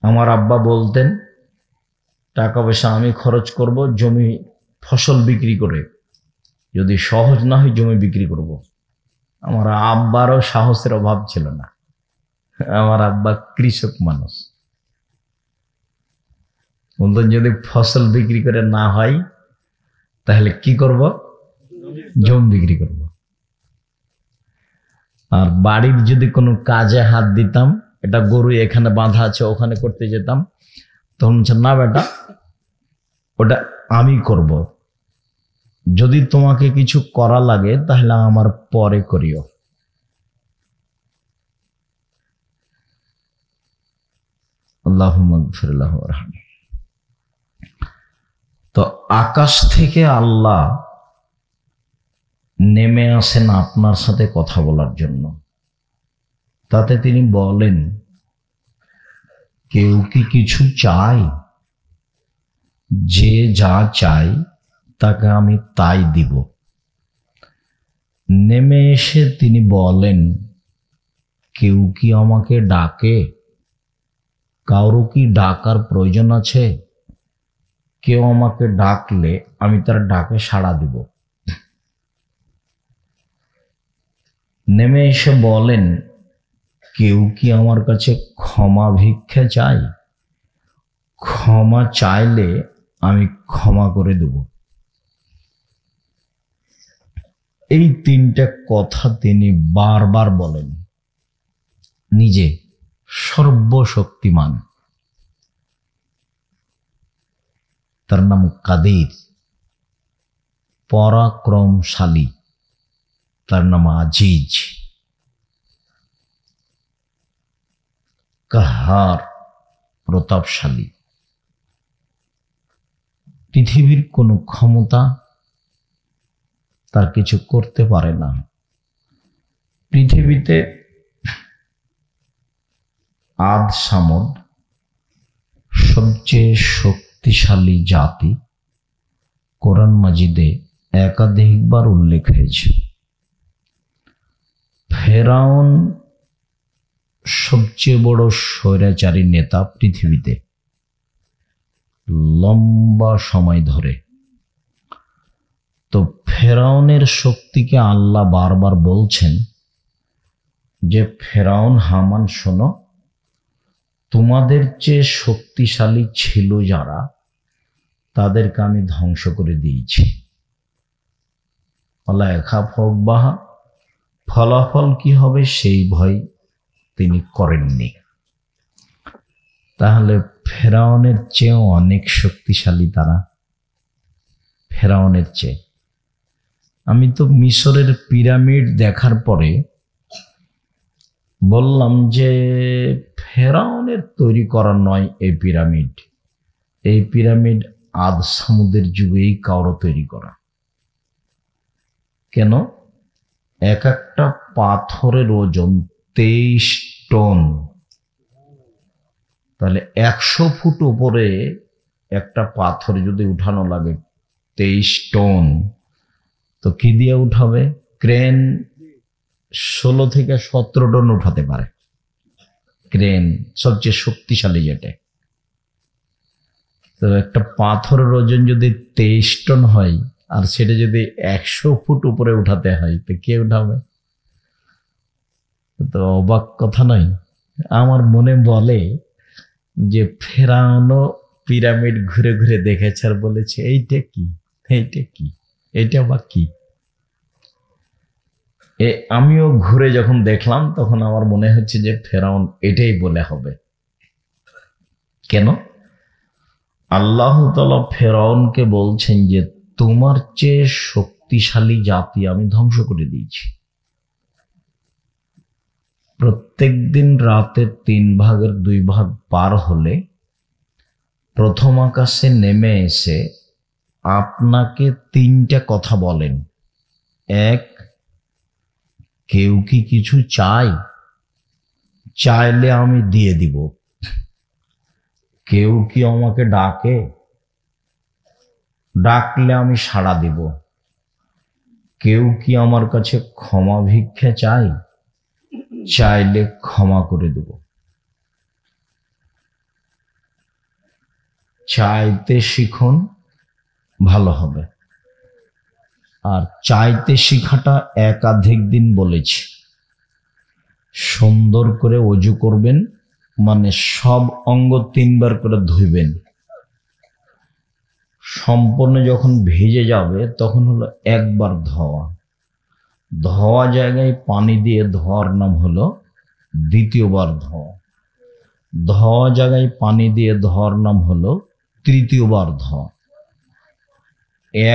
আমার আব্বা বলতেন টাকা পয়সা আমি খরচ করব জমি ফসল বিক্রি করে, যদি সহজ না হয় জমি বিক্রি করব। আমার আব্বারও সাহসের অভাব ছিল না। আমার আব্বা কৃষক মানুষ, বলতেন যদি ফসল বিক্রি করে না হয় তাহলে কি করব? জমি বিক্রি করব। আর বাড়ির যদি কোনো কাজে হাত দিতাম, এটা গরু এখানে বাঁধা আছে ওখানে করতে যেতাম, তখন না বেটা ওটা আমি করব, যদি তোমাকে কিছু করা লাগে তাহলে আমার পরে করিও। আল্লাহুম্মা গফির লাহু ওয়ারহামহু। তো আকাশ থেকে আল্লাহ নেমে আসেন আপনার সাথে কথা বলার জন্য। তাতে তিনি বলেন, কেউ কি কিছু চায়? যে যা চাই তাকে আমি তাই দিব। নেমে এসে তিনি বলেন, কেউ কি আমাকে ডাকে? কারো কি ডাকার প্রয়োজন আছে? কেউ আমাকে ডাকলে আমি তার ডাকে সাড়া দিব। নেমে এসে বলেন, কেউ কি আমার কাছে ক্ষমা ভিক্ষা চাই? ক্ষমা চাইলে আমি ক্ষমা করে দেব। এই তিনটা কথা তিনি বারবার বলেন। নিজে সর্বশক্তিমান, তার নাম কাদির। পরাক্রমশালী, তার নাম আজিজ। কাহার, প্রতাপশালী। পৃথিবীর কোনো ক্ষমতা তার কিছু করতে পারে না। পৃথিবীতে আদ সামদ সবচেয়ে শক্তিশালী জাতি কোরআন মাজিদে একাধিকবার উল্লেখ হয়েছে। ফেরাউন সবচেয়ে বড় স্বৈরাচারী নেতা পৃথিবীতে, লম্বা সময় ধরে। তো ফেরাউনের শক্তিকে আল্লাহ বারবার বলছেন যে ফেরাউন, হামান, শোনো, তোমাদের চেয়ে শক্তিশালী ছিল যারা, তাদেরকে আমি ধ্বংস করে দিয়েছি। ফলাফল কি হবে সেই ভয় তিনি করেননি। তাহলে ফেরাউনের চেয়েও অনেক শক্তিশালী তারা, ফেরাউনের চেয়ে। আমি তো মিশরের পিরামিড দেখার পরে বললাম যে ফেরাউনের তৈরি করা নয় এই পিরামিড। এই পিরামিড আদ সামুদের যুগেই কারো তৈরি করা। কেন? এক একটা পাথরের ওজন 23 টন। তাহলে 100 ফুট উপরে একটা পাথর যদি উঠানো লাগে 23 টন, তো কি দিয়ে উঠাবে? ক্রেন 16 থেকে 17 টন উঠাতে পারে। ক্রেন সবচেয়ে শক্তিশালী যেটা। তো একটা পাথরের ওজন যদি 23 টন হয়, আর সেটা যদি 100 ফুট উপরে উঠাতে হয়, তো কে উঠাবে? তো অবাক কথা নয়। আমার মনে বলে যে ফেরাউনও পিরামিড ঘুরে ঘুরে দেখেছে আর বলেছে এইটা কি, এইটা কি, এইটা বা কি। আমিও ঘুরে যখন দেখলাম তখন আমার মনে হচ্ছে যে ফেরাউন এটাই বলে হবে। কেন? আল্লাহ তাআলা ফেরাউনকে বলছেন যে তোমার চেয়ে শক্তিশালী জাতি আমি ধ্বংস করে দিয়েছি। প্রত্যেক দিন রাতে 3 ভাগের 2 ভাগ পার হলে প্রথম আকাশে নেমে এসে আপনাকে 3টা কথা বলেন। এক, কেউ কি কিছু চায়? চাইলে আমি দিয়ে দিব। কেউ কি আমাকে ডাকে? ডাকলে আমি সাড়া দিব। কেউ কি আমার কাছে ক্ষমা ভিক্ষা চাই? চাইলে ক্ষমা করে দেব। চাইতে শিখুন, ভালো হবে। আর চাইতে শিখাটা একাধিক দিন বলেছি। সুন্দর করে ওযু করবেন, মানে সব অঙ্গ 3 বার করে ধুইবেন। সম্পূর্ণ যখন ভিজে যাবে তখন হলো একবার ধোয়া। ধোয়া জায়গায় পানি দিয়ে ধোয়ার নাম হলো দ্বিতীয়বার ধোয়া। ধোয়া জায়গায় পানি দিয়ে ধোয়ার নাম হলো তৃতীয়বার ধোয়া।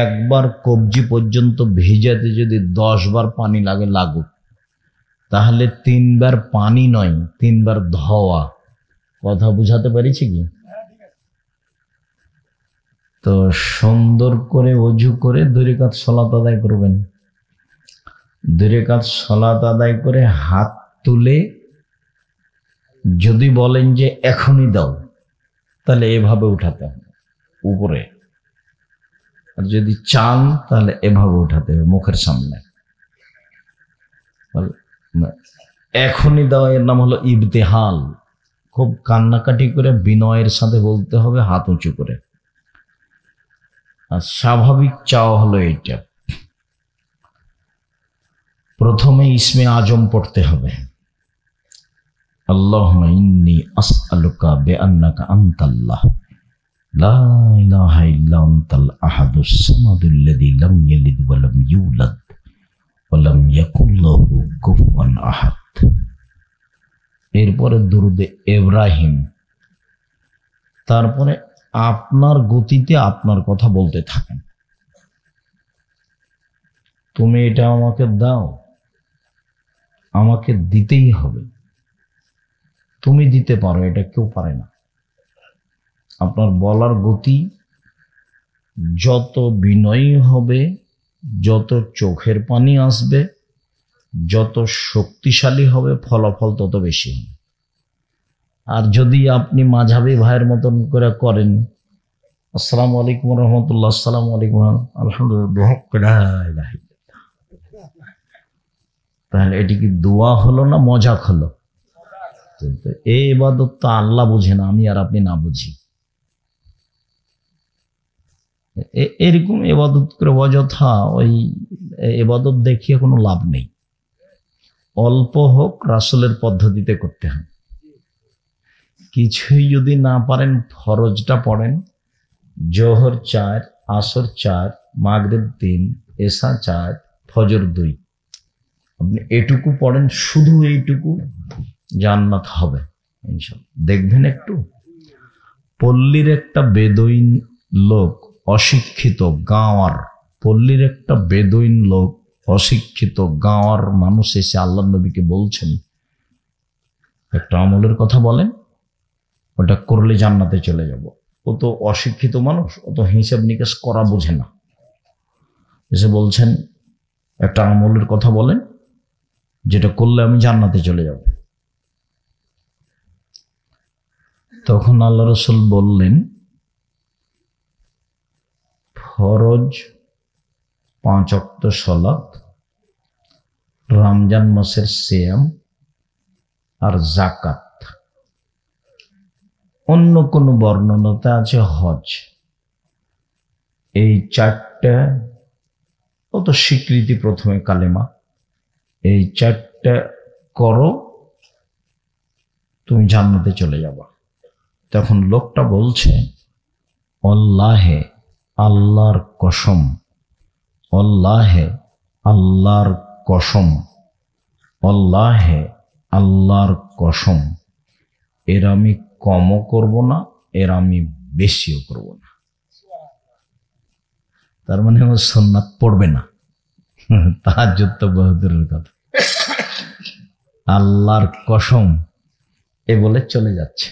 একবার কবজি পর্যন্ত ভিজাতে যদি 10 বার পানি লাগে লাগুক, তাহলে 3 বার পানি নয়, 3 বার ধোয়া। কথা বুঝাতে পারিছি কি? তো সুন্দর করে ওযু করে 2 রাকাত সালাত আদায় করবেন। 2 রাকাত সালাত আদায় করে হাত তুলে, যদি বলেন যে এখনই দাও, তাহলে এভাবে উঠাতে হবে উপরে। আর যদি চান তাহলে এভাবে উঠাতে হবে মুখের সামনে। এখনই দাও এর নাম হলো ইবতিহাল। খুব কান্নাকাটি করে বিনয়ের সাথে বলতে হবে, হাত উঁচু করে। আর স্বাভাবিক চাওয়া হলো এইটা। প্রথমে ইসমে আজম পড়তে হবে, আল্লাহুম্মা ইন্নী আসআলুকা বিআন্নাকা আনতাল্লাহ লা ইলাহা ইল্লা আনতাল আহাদুস সামাদুল্লাযী লাম ইয়ালিদ ওয়া লাম ইউলাদ ওয়া লাম ইয়াকুল লাহু কুফুয়ান আহাদ। এরপরে দুরুদে ইব্রাহিম। তারপরে আপনার গতিতে আপনার কথা বলতে থাকেন। তুমি এটা আমাকে দাও, আমাকে দিতেই হবে। তুমি দিতে পারো, এটা কেউ পারে না। আপনার বলার গতি যত বিনয়ী হবে, যত চোখের পানি আসবে, যত শক্তিশালী হবে, ফলাফল তত বেশি হবে। আর যদি আপনি মাঝাবি ভাইয়ের মতন করে করেন, আসসালামু আলাইকুম রহমতুল্লাহ, আসসালামু আলাইকুম আলহামদুলিল্লাহ, তাহলে এটি কি দোয়া হলো না মজাক হলো? এই ইবাদত তো আল্লাহ বুঝে না, আমি আর আপনি না বুঝি। এরকম ইবাদত করে অযথা ওই ইবাদত দেখিয়ে কোনো লাভ নেই। অল্প হোক রাসূলের পদ্ধতিতে করতে হয়। কিছুই যদি না পারেন, ফরজটা পড়েন। জোহর 4, আসর 4, মাগরিব 3, এশা 4, ফজর 2। আপনি এটুকু পড়েন, শুধু এইটুকু, জান্নাত হবে ইনশাআল্লাহ। দেখবেন একটু পল্লীর একটা বেদুইন লোক, অশিক্ষিত গাঁওয়ার, পল্লীর একটা বেদুইন লোক, অশিক্ষিত গাঁওয়ার মানুষ এসে আল্লাহ নবীকে বলছেন, একটা আমলের কথা বলেন, ওটা করলে জান্নাতে চলে যাব। ও তো অশিক্ষিত মানুষ, ও তো হিসাব নিকাশ করা বোঝে না। এসে বলছেন একটা আমলের কথা বলেন, যেটা করলে আমি জান্নাতে চলে যাব। তখন আল্লাহ রাসূল বললেন, ফরজ 5 ওয়াক্ত সালাত, রমজান মাসের সিয়াম আর যাকাত। অন্য কোন বর্ণনাতে আছে হজ। এই 4টা অত স্বীকৃতি, প্রথমে কালেমা, এই 4টা করো, তুমি জান্নাতে চলে যাবা। তখন লোকটা বলছে, আল্লাহে আল্লাহর কসম, আল্লাহে আল্লাহর কসম, আল্লাহে আল্লাহর কসম, এর আমি কমও করব না, এর আমি বেশিও করব না। তার মানে ও সুন্নাত পড়বে না, তাহাজ্জুদ তো বহুদূরের কথা। আল্লাহর কসম এ বলে চলে যাচ্ছে।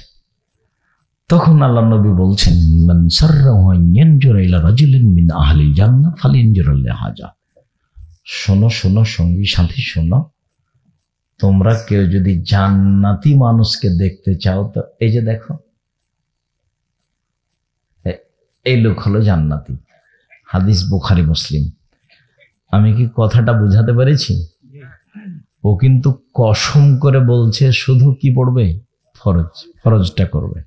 তখন আল্লাহ নবী বলছেন, মান সাররাহু আন ইয়ানজুরা ইলা রাজুলিন মিন আহলিল জান্নাহ ফালিয়ানজুর লিহাজা। শোনো শোনো সঙ্গী সাথী শোনো, তোমরা কেউ যদি জান্নাতি মানুষকে দেখতে চাও, তো এই যে দেখো, এই লোক হলো জান্নাতি। হাদিস বুখারী মুসলিম। আমি কি কথাটা বুঝাতে পেরেছি? ও কিন্তু কসম করে বলছে, শুধু কি পড়বে? ফরজ, ফরজটা করবে।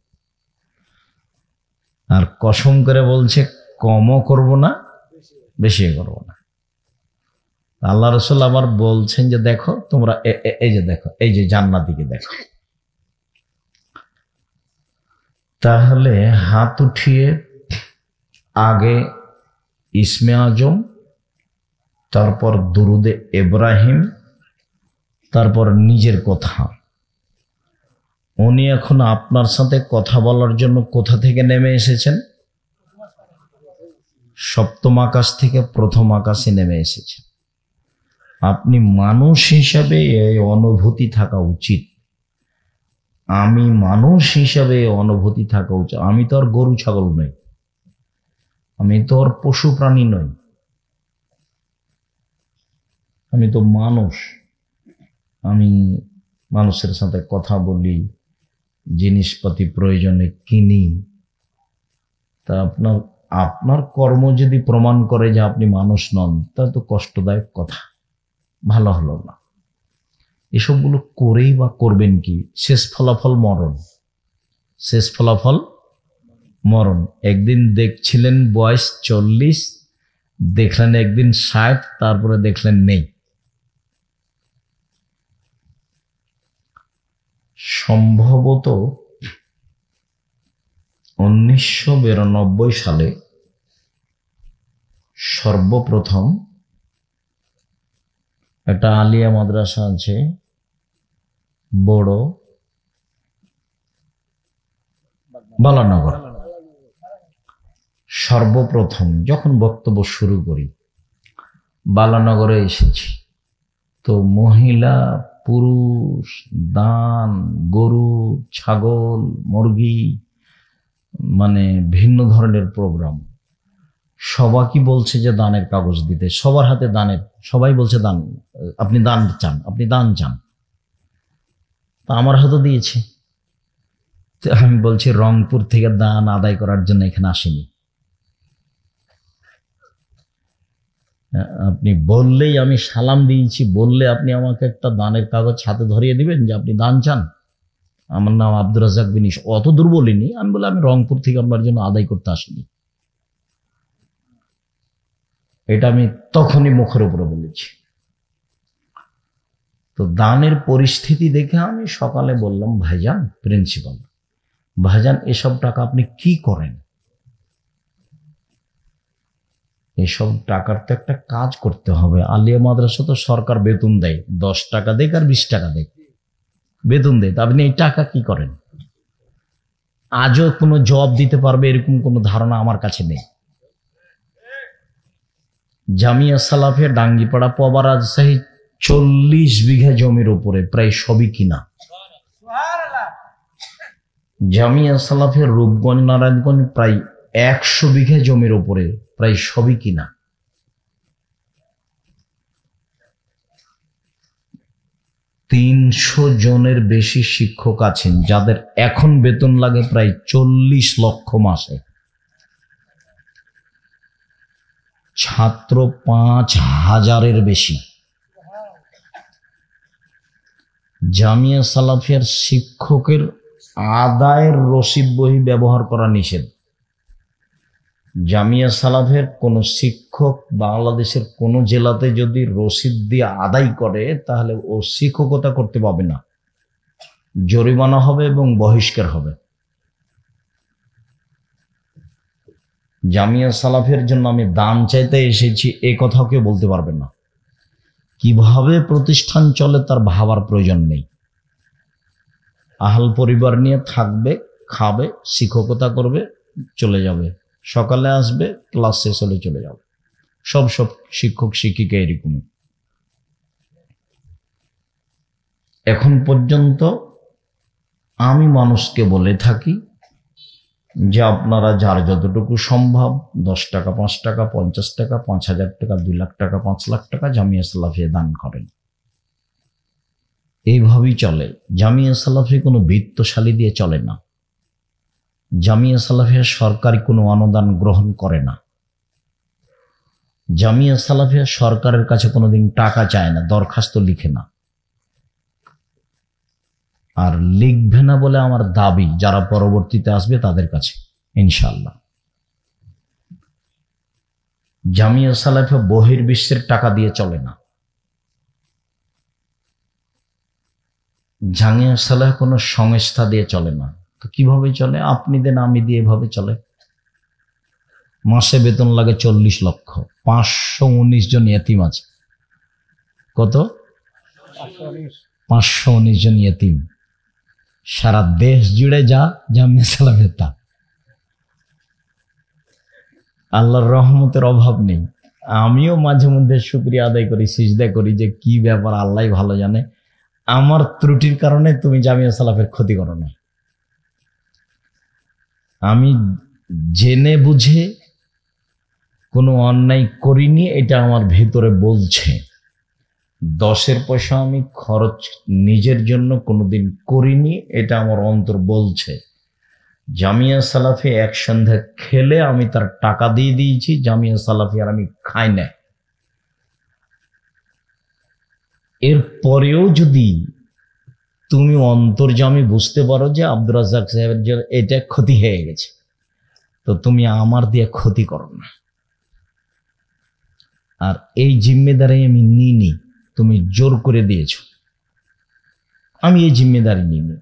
আর কসম করে বলছে কমও করব না, বেশি করব না। আল্লাহ রাসূল আবার বলছেন যে দেখো তোমরা এই যে দেখো, এই যে জান্নাতীকে দেখো। তাহলে হাত উঠিয়ে আগে ইসমে আজম, তারপর দুরুদে ইব্রাহিম, তারপর নিজের কথা। উনি এখন আপনার সাথে কথা বলার জন্য কোথা থেকে নেমে এসেছেন? সপ্তম আকাশ থেকে প্রথম আকাশে নেমে এসেছেন। আপনি মানুষ হিসাবে এই অনুভূতি থাকা উচিত, আমি মানুষ হিসাবে অনুভূতি থাকা উচিত। আমি তো আর গরু ছাগল নই, আমি তো আর পশু প্রাণী নই, আমি তো মানুষ। আমি মানুষের সাথে কথা বলি, জিনিসপাতি প্রয়োজনে কিনি। তা আপনার কর্ম যদি প্রমাণ করে যে আপনি মানুষ নন, তা তো কষ্টদায়ক কথা, ভালো হলো না। এসবগুলো করেই বা করবেন কি? শেষ ফলাফল মরণ, শেষ ফলাফল মরণ। একদিন দেখছিলেন বয়স 40, দেখলেন একদিন 60, তারপরে দেখলেন নেই। সম্ভবত 1992 সালে সর্বপ্রথম একটা আলিয়া মাদ্রাসা আছে বড় বালানগর। সর্বপ্রথম যখন বক্তব্য শুরু করি বালানগরে এসেছি, তো মহিলা পুরুষ দান, গরু ছাগল মুরগি, মানে ভিন্ন ধরনের প্রোগ্রাম। সবাইকে বলছে যে দানের কাগজ দিতে, সবার হাতে দানের, সবাই বলছে দান, আপনি দান চান, আপনি দান চান। তা আমার হাতে দিয়েছে। তো আমি বলছি রংপুর থেকে দান আদায় করার জন্য এখানে আসেনি। আপনি বললেই আমি সালাম দিয়েছি, বললে আপনি আমাকে একটা দানের কাগজ হাতে ধরিয়ে দিবেন যে আপনি দান চান? আমার নাম আব্দুর রাজ্জাক বিন ইসা। অত দূর বলিনি আমি, বলে আমি রংপুর থেকে আপনার জন্য আদায় করতে আসিনি। এটা আমি তখনই মুখের উপরে বলেছি। তো দানের পরিস্থিতি দেখে আমি সকালে বললাম, ভাইজান, প্রিন্সিপাল ভাইজান, এসব টাকা আপনি কি করেন? এসব টাকার তো একটা কাজ করতে হবে। আলিয়া মাদ্রাসা তো সরকার বেতন দেয়, 10 টাকা দেয় আর 20 টাকা দেয়, বেতন দেয়। তা আপনি এই টাকা কি করেন? আজও কোনো জবাব দিতে পারবে এরকম কোনো ধারণা আমার কাছে নেই। জামিয়া সালাফিয়া ডাঙ্গিপাড়া পবা রাজশাহী 40 বিঘা জমির উপরে প্রায় সবই কিনা। জামিয়া সালাফিয়া রূপগঞ্জ নারায়ণগঞ্জ প্রায় 100 বিঘা জমির উপরে প্রায় সবই কিনা। তিনশো জনের বেশি শিক্ষক আছেন যাদের এখন বেতন লাগে প্রায় 40 লক্ষ মাসে। ছাত্র 5000-এর বেশি। জামিয়া সালাফিয়ার শিক্ষকের আদায়ের রসিদ বহি ব্যবহার করা নিষেধ। জামিয়া সালাফের কোন শিক্ষক বাংলাদেশের কোন জেলাতে যদি রসিদ দিয়ে আদায় করে তাহলে ও শিক্ষকতা করতে পাবে না, জরিমানা হবে এবং বহিষ্কার হবে। জামিয়া সালাফের জন্য আমি দান চাইতে এসেছি এ কথাও কেউ বলতে পারবেন না। কিভাবে প্রতিষ্ঠান চলে তার ভাবার প্রয়োজন নেই। আহাল পরিবার নিয়ে থাকবে, খাবে, শিক্ষকতা করবে, চলে যাবে, সকালে আসবে, ক্লাস শেষ হলে চলে যাবে। সব শিক্ষক শিক্ষিকা এরকমই। এখন পর্যন্ত আমি মানুষকে বলে থাকি যে আপনারা যার যতটুকু সম্ভব 10 টাকা, 5 টাকা, 50 টাকা, 5000 টাকা, 2 লাখ টাকা, 5 লাখ টাকা জামিয়া সালাফিয়া দান করেন। এইভাবেই চলে। জামিয়া সালাফিয়া কোনো বিত্তশালী দিয়ে চলে না। জামিয়া সালাফিয়া সরকারি কোনো অনুদান গ্রহণ করে না। জামিয়া সালাফিয়া সরকারের কাছে কোনোদিন টাকা চায় না, দরখাস্ত লিখে না, আর লিখবে না বলে আমার দাবি যারা পরবর্তীতে আসবে তাদের কাছে ইনশাআল্লাহ। জামিয়া সালাফে বহির্বিশ্বের টাকা দিয়ে চলে না। জামিয়া সালাফ কোনো সংস্থা দিয়ে চলে না। তো কিভাবে চলে? আপনি দেন, আমি দিয়ে, এভাবে চলে। মাসে বেতন লাগে 40 লক্ষ, 519 জন ইয়েতিম আছে। কত? 519 জন ইয়েতিম। সারা দেশ জুড়ে যা জামিয়া সালাফের তা। আল্লাহর রহমতের অভাব নেই। আমিও মাঝে মধ্যে শুকরিয়া আদায় করি, সিজদা করি যে কি ব্যাপার, আল্লাহ ভালো জানে, আমার ত্রুটির কারণে তুমি জামিয়া সালাফের ক্ষতি করো না। আমি জেনে বুঝে কোনো অন্যায় করিনি, এটা আমার ভিতরে বলছে। 10-এর পয়সা আমি খরচ নিজের জন্য কোনোদিন করিনি, এটা আমার অন্তর বলছে। জামিয়া সালাফি এক সন্ধ্যা খেলে আমি তার টাকা দিয়ে দিয়েছি, জামিয়া সালাফি আর আমি খাই না। এরপরেও যদি তুমি অন্তর্যামী বুঝতে পারো যে আব্দুর রাজ্জাক সাহেবের যে এটা ক্ষতি হয়ে গেছে, তো তুমি আমার দিয়ে ক্ষতি করো না। আর এই জিম্মেদারি আমি নিইনি, তুমি জোর করে দিয়েছ। আমি এই জিম্মেদারি নিইনি।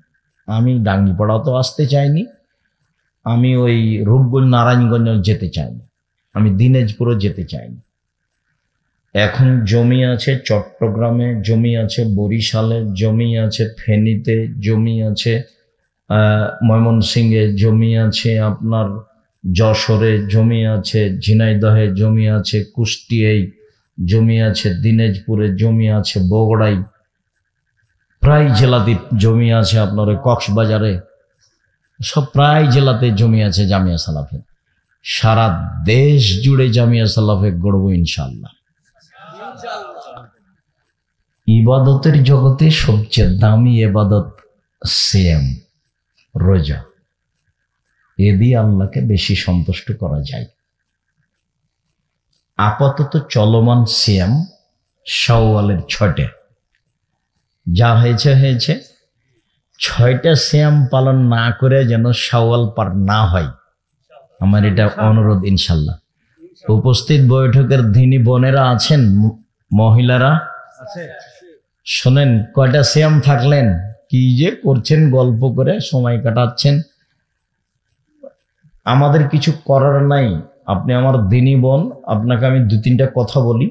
আমি ডাঙ্গিপাড়াও তো আসতে চাইনি, আমি ওই রূপগঞ্জ নারায়ণগঞ্জ যেতে চাইনি, আমি দিনাজপুরও যেতে চাইনি। এখন জমি আছে চট্টগ্রামে, জমি আছে বরিশালে, জমি আছে ফেনীতে, জমি আছে ময়মনসিংহে, জমি আছে আপনার যশোরে, জমি আছে ঝিনাইদহে, জমি আছে কুষ্টিয়ায়, জমি আছে দিনাজপুরে, জমি আছে বগুড়ায়, প্রায় জেলাতে জমি আছে আপনার ওই কক্সবাজারে, সব প্রায় জেলাতে জমি আছে জামিয়া সালাফে। সারা দেশ জুড়ে জামিয়া সালাফে গড়ব ইনশাআল্লাহ। ইবাদতের জগতে সবচেয়ে দামি ইবাদত সিয়াম, রোজা। এ দিয়ে আল্লাহকে বেশি সন্তুষ্ট করা যায়। আপাতত চলমান সিয়াম শাওয়ালের 6টে, যা হয়েছে হয়েছে। 6টা সিয়াম পালন না করে যেন শাওয়াল পার না হয়, আমার এটা অনুরোধ ইনশাল্লাহ। উপস্থিত বৈঠকের দিনী বোনেরা আছেন, মহিলারা শোনেন, কয়টা সিয়াম থাকলেন, কি যে করছেন, গল্প করে সময় কাটাচ্ছেন। আমাদের কিছু করার নাই। আপনি আমার দিনী বোন, আপনাকে আমি 2-3টা কথা বলি,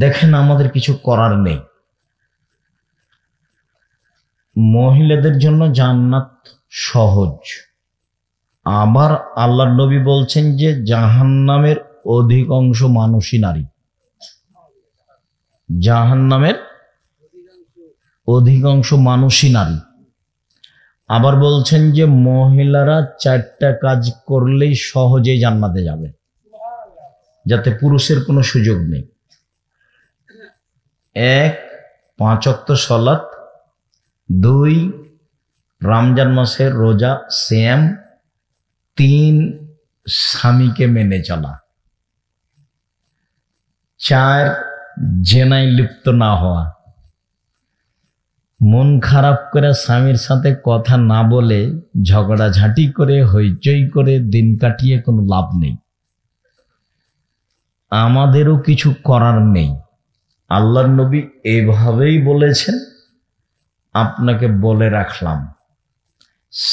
দেখেন আমাদের কিছু করার নেই। মহিলাদের জন্য জান্নাত সহজ। আবার আল্লাহর নবী বলছেন যে জাহান্নামের অধিকাংশ মানুষই নারী। জাহান্নামের অধিকাংশ মানুষই নারী। আবার বলছেন যে মহিলারা 4টা কাজ করলেই সহজেই জান্নাতে যাবে, যাতে পুরুষের কোনো সুযোগ নেই। 1, 5 ওয়াক্ত সালাত, 2, রমজান মাসের রোজা সিয়াম, 3, স্বামীকে মেনে চলা, 4, জেনায় লিপ্ত না হওয়া। মন খারাপ করে স্বামীর সাথে কথা না বলে, ঝগড়াঝাঁটি করে, হইচই করে দিন কাটিয়ে কোনো লাভ নেই। আমাদেরও কিছু করার নেই। আল্লাহর নবী এভাবেই বলেছেন, আপনাকে বলে রাখলাম,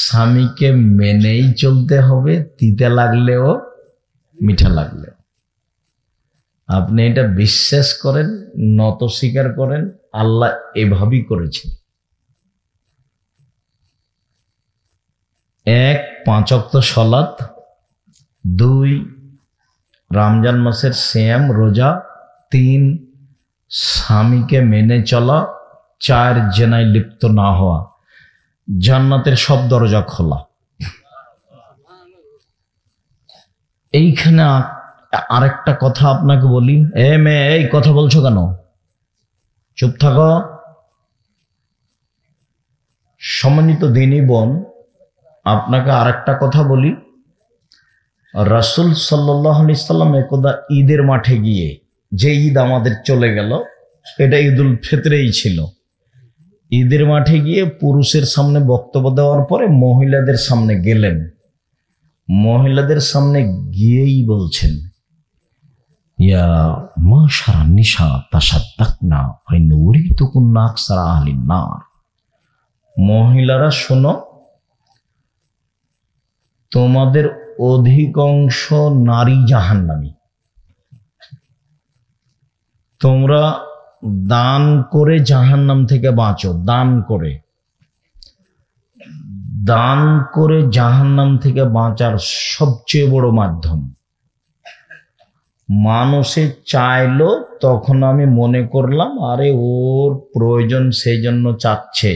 স্বামীকে মেনেই চলতে হবে, তিতে লাগলেও মিঠা লাগলেও। আপনি এটা বিশ্বাস করেন, নত স্বীকার করেন, আল্লাহ এভাবেই করেছেন। 1, 5 ওয়াক্ত সালাত, 2, রমজান মাসের সিয়াম রোজা, 3, স্বামীকে মেনে চলা, 4, জেনায় লিপ্ত না হওয়া। জান্নাতের সব দরজা খোলা। এইখানে আরেকটা কথা আপনাকে বলি। মেয়ে, এই কথা বলছো কেন? চুপ থাকো। সম্মানিত দিনী বোন, আপনাকে আরেকটা কথা বলি। রাসূল সাল্লাল্লাহু আলাইহি সাল্লাম একদা ঈদের মাঠে গিয়ে, যে ঈদ আমাদের চলে গেল, এটা ঈদুল ফিতরেই ছিল, ঈদের মাঠে গিয়ে পুরুষের সামনে বক্তব্য দেওয়ার পরে মহিলাদের সামনে গেলেন। মহিলাদের সামনে গিয়েই বলছেন, ইয়া মাশারা নিসা তাসাদ্দাকনা ফাইন উরিতুকুন্না আকসারা আহলিন নার। মহিলারা শোনো, তোমাদের অধিকাংশ নারী জাহান্নামী। তোমরা দান করে জাহান্নাম থেকে বাঁচো। দান করে জাহান্নাম থেকে বাঁচার সবচেয়ে বড় মাধ্যম। মানুষে চাইলো, তখন আমি মনে করলাম আরে ওর প্রয়োজন, সেই জন্য চাচ্ছে,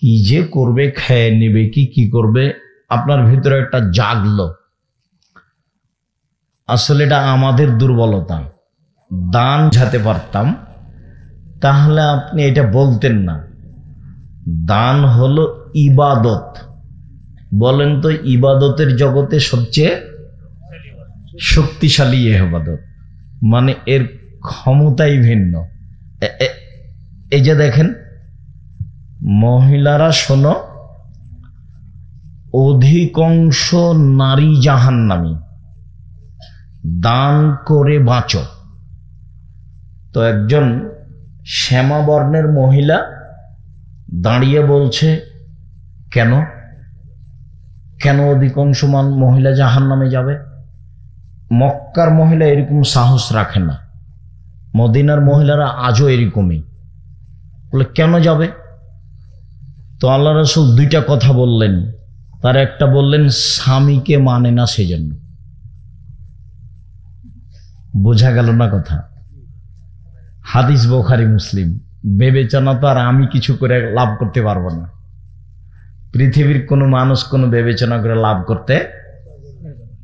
কি যে করবে, খেয়ে নেবে কি করবে, আপনার ভিতরে একটা জাগলো। আসলে এটা আমাদের দুর্বলতা। দান ঝাতে পারতাম তাহলে আপনি এটা বলতেন না। দান হলো ইবাদত। বলেন তো, ইবাদতের জগতে সবচেয়ে শক্তিশালী ইবাদত, মানে এর ক্ষমতাই ভিন্ন। এই যে দেখেন, মহিলারা শোনো, অধিকাংশ নারী জাহান্নামী, দান করে বাঁচো। তো একজন শ্যামাবর্ণের মহিলা দাঁড়িয়ে বলছে, কেন কেন অধিকাংশ মহিলা জাহান্নামে যাবে? মক্কার মহিলা এরকম সাহস রাখে না, মদিনার মহিলারা আজও এরকমই। বলে কেন যাবে? তো আল্লাহ রাসূল দুইটা কথা বললেন। তার একটা বললেন স্বামীকে মানে না, সেজন্য। বোঝা গেল না কথা? হাদিস বুখারী মুসলিম। বিবেচনা তো আর আমি কিছু করে লাভ করতে পারবো না। পৃথিবীর কোনো মানুষ কোনো বিবেচনা করে লাভ করতে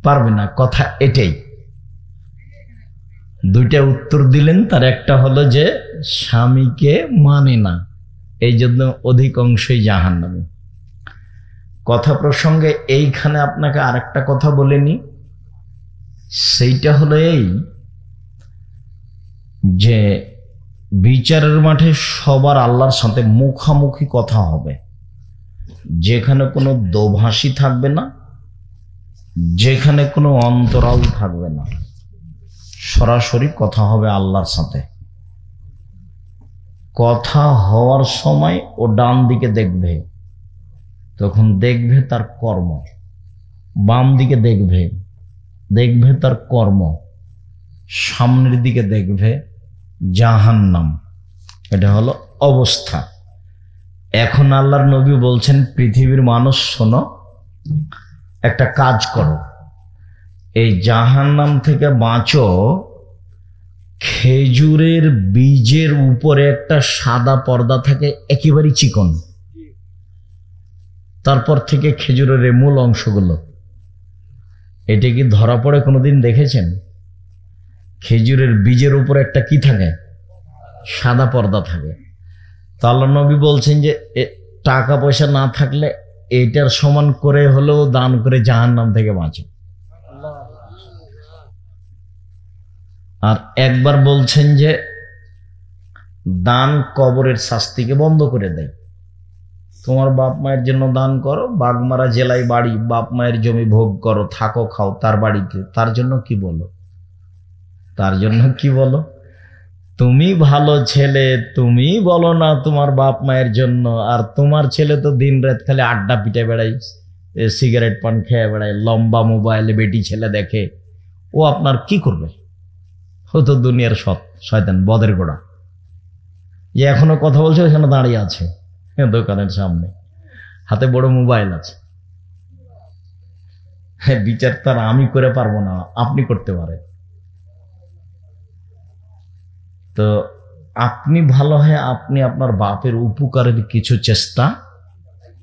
পারবে না, কথা এটাই। দুইটা উত্তর দিলেন। তার একটা হলো যে স্বামীকে মানে না, এই জন্য অধিকাংশই জাহান্নামী। কথা প্রসঙ্গে এইখানে আপনাকে আরেকটা কথা বলেনি, সেইটা হলো এই যে বিচারের মাঠে সবার আল্লাহর সাথে মুখামুখি কথা হবে, যেখানে কোনো দোভাষী থাকবে না, যেখানে কোনো অন্তরাল থাকবে না, সরাসরি কথা হবে আল্লাহর সাথে। কথা হওয়ার সময় ও ডান দিকে দেখবে, তখন দেখবে তার কর্ম, বাম দিকে দেখবে তার কর্ম, সামনের দিকে দেখবে জাহান্নাম। এটা হলো অবস্থা। এখন আল্লাহর নবী বলছেন, পৃথিবীর মানুষ শোনো, একটা কাজ করো, এই জাহান্নাম থেকে বাঁচো। খেজুরের বীজের উপরে একটা সাদা পর্দা থাকে, একেবারেই চিকন, তারপর থেকে খেজুরের এই মূল অংশগুলো, এটা কি ধরা পড়ে কোনোদিন দেখেছেন? খেজুরের বীজের উপরে একটা কি থাকে? সাদা পর্দা থাকে। তো আল্লাহ নবী বলছেন যে টাকা পয়সা না থাকলে এটার সমান করে হলেও দান করে জাহান্নাম থেকে বাঁচো। আর একবার বলছেন যে দান কবরের শাস্তিকে বন্ধ করে দেয়। তোমার বাপ মায়ের জন্য দান করো, বাগমারা জেলায় বাড়ি, বাপ মায়ের জমি ভোগ করো, থাকো খাও তার বাড়িতে, তার জন্য কি বলো? তুমি ভালো ছেলে, তুমি বলো না তোমার বাপ মায়ের জন্য, আর তোমার ছেলে তো দিন রাত খালি আড্ডা পিটে বেড়ায়, সিগারেট পান খেয়ে বেড়ায়, লম্বা মোবাইলে বেটি ছেলে দেখে, ও আপনার কি করবে? ও তো দুনিয়ার শয়তান, বদের গোড়া, যে এখনো কথা বলছে ওখানে দাঁড়িয়ে আছে দোকানের সামনে, হাতে বড় মোবাইল আছে। বিচার তার আমি করে পারবো না, আপনি করতে পারেন। তো আপনি ভালো হয় আপনি আপনার বাপের উপকারের কিছু চেষ্টা